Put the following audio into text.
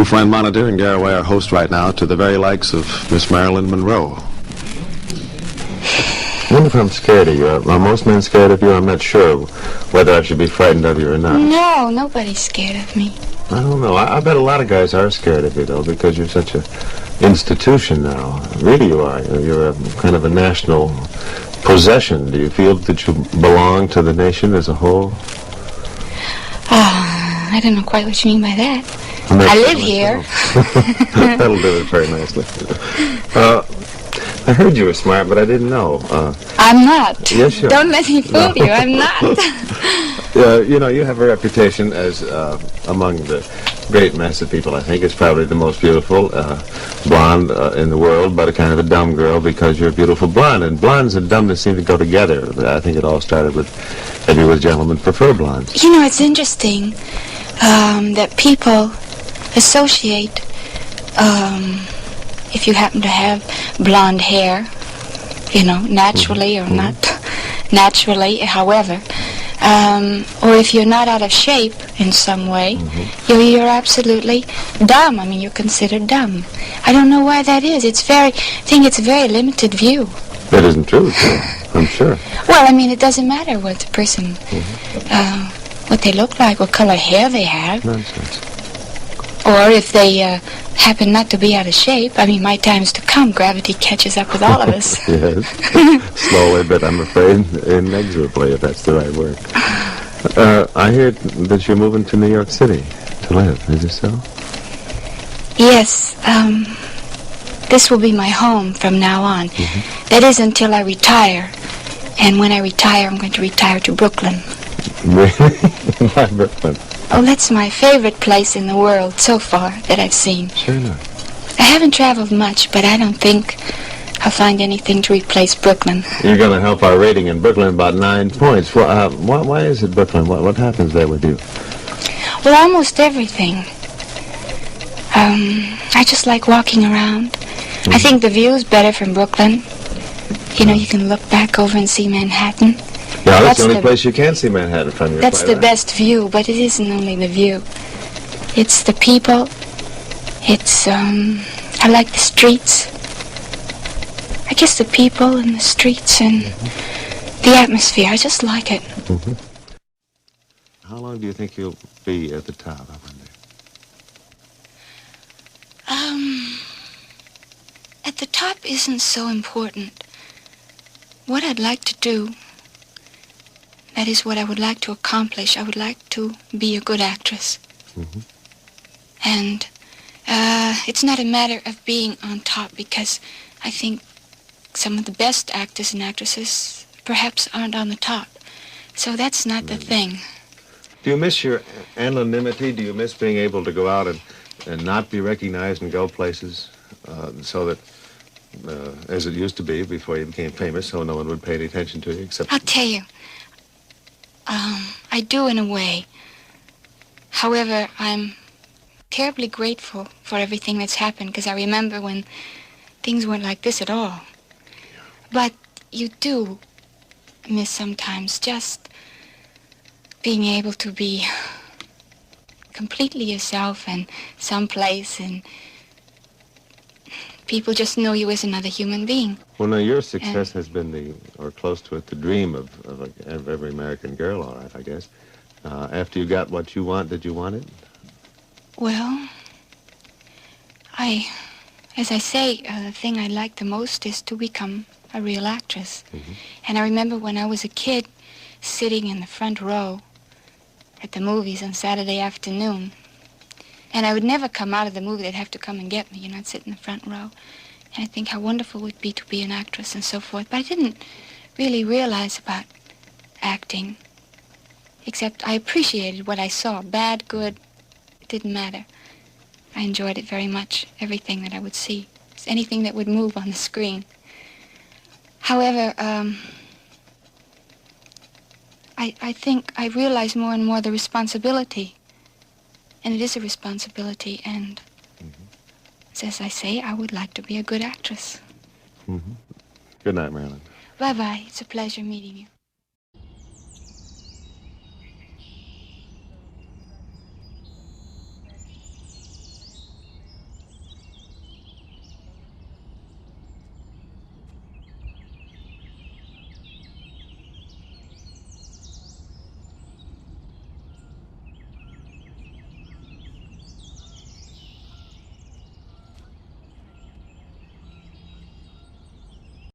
old friend Monitor and Garraway are host right now to the very likes of Miss Marilyn Monroe. I wonder if I'm scared of you. Are most men scared of you? I'm not sure whether I should be frightened of you or not. No, nobody's scared of me. I don't know. I bet a lot of guys are scared of you, though, because you're such an institution now. Really you are. You're a kind of a national possession. Do you feel that you belong to the nation as a whole? I don't know quite what you mean by that. I live here. That'll do it very nicely. I heard you were smart, but I didn't know. I'm not. Yes, you are. Don't let me fool you. I'm not. You know, you have a reputation as, among the great mass of people, I think, is probably the most beautiful blonde in the world, but a kind of a dumb girl because you're a beautiful blonde. And blondes and dumbness seem to go together. I think it all started with, maybe with gentlemen prefer blondes. You know, it's interesting that people associate, if you happen to have blonde hair, you know, naturally or not naturally, however, or if you're not out of shape in some way, you're absolutely dumb. I mean, you're considered dumb. I don't know why that is. I think it's a very limited view. That isn't true, I'm sure. Well, I mean, it doesn't matter what the person, what they look like, what color hair they have. Nonsense. Or if they happen not to be out of shape. I mean, my time's to come. Gravity catches up with all of us. Yes. Slowly, but I'm afraid inexorably, if that's the right word. I hear that you're moving to New York City to live. Is it so? Yes. This will be my home from now on. That is until I retire. And when I retire, I'm going to retire to Brooklyn. Really? Why Brooklyn? Oh, that's my favorite place in the world so far that I've seen. Sure enough. I haven't traveled much, but I don't think I'll find anything to replace Brooklyn. You're going to help our rating in Brooklyn about 9 points. Well, why is it Brooklyn? What happens there with you? Well, almost everything. I just like walking around. I think the view's better from Brooklyn. You know, you can look back over and see Manhattan. Yeah, that's the only place you can see Manhattan from your That's the best view, but it isn't only the view. It's the people. It's, I like the streets. I guess the people and the streets and the atmosphere. I just like it. How long do you think you'll be at the top, I wonder? At the top isn't so important. What I'd like to do, that is what I would like to accomplish. I would like to be a good actress. And it's not a matter of being on top, because I think some of the best actors and actresses perhaps aren't on the top. So that's not the thing. Do you miss your anonymity? Do you miss being able to go out and not be recognized and go places so that, as it used to be before you became famous, so no one would pay any attention to you except... I'll tell you. I do in a way. However, I'm terribly grateful for everything that's happened, because I remember when things weren't like this at all. But you do miss sometimes just being able to be completely yourself and someplace, and people just know you as another human being. Well, now, your success has been or close to it, the dream of every American girl, all right, I guess. After you got what you want, did you want it? Well, as I say, the thing I like the most is to become a real actress. And I remember when I was a kid, sitting in the front row at the movies on Saturday afternoon. And I would never come out of the movie. They'd have to come and get me, I'd sit in the front row. And I think how wonderful it would be to be an actress and so forth. But I didn't really realize about acting, except I appreciated what I saw. Bad, good, it didn't matter. I enjoyed it very much, everything that I would see, anything that would move on the screen. However, I think I realize more and more the responsibility. And it is a responsibility, and as I say, I would like to be a good actress. Good night, Marilyn. Bye-bye. It's a pleasure meeting you.